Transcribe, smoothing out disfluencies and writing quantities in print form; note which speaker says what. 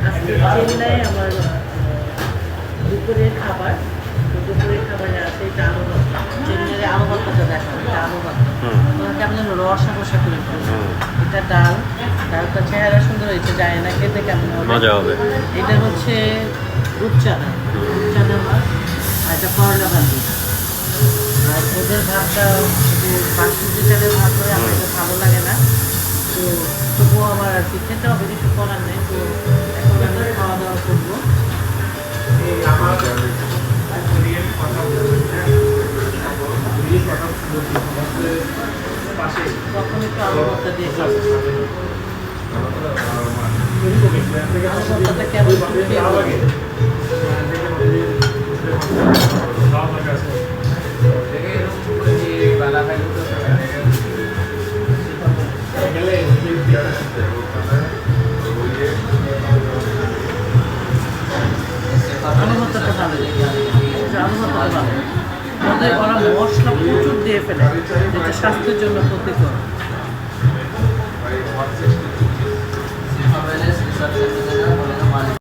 Speaker 1: আজকে চেন্নাই আমার দুপুরের খাবার, দুপুরের খাবারে আছে এটা আলু ভর্তা। চেন্নাইয়ের আলু ভর্তাটা দেখো, এটা আলু ভর্তা ওনাকে আমি যেন রসা কষা করে ফেলবো। এটা ডাল, ডালটা চেহারা সুন্দর হয়েছে, যায় না খেতে কেমন
Speaker 2: মজা হবে।
Speaker 1: এটা হচ্ছে রূপচাঁদা, রূপচাঁদা মাছ, আর এটা করলা ভাজি। আর ওদের ভাতটা যে বাসমতি চালের ভাত হয় আমার এটা ভালো লাগে না, তো তবুও আমার আর কি খেতে হবে, কিছু করার নেই। তো এখন আমি খাওয়া দাওয়া করবো। তখন একটু আলু ভর্তা দিয়ে খাবো। আলু ভর্তাটা কেমন আলু ভর্তাটা ভালো লাগে, আলু ভর্তাটা ভালো। ওদের ওরা মশলা প্রচুর দিয়ে ফেলে, যেটা স্বাস্থ্যের জন্য ক্ষতিকর।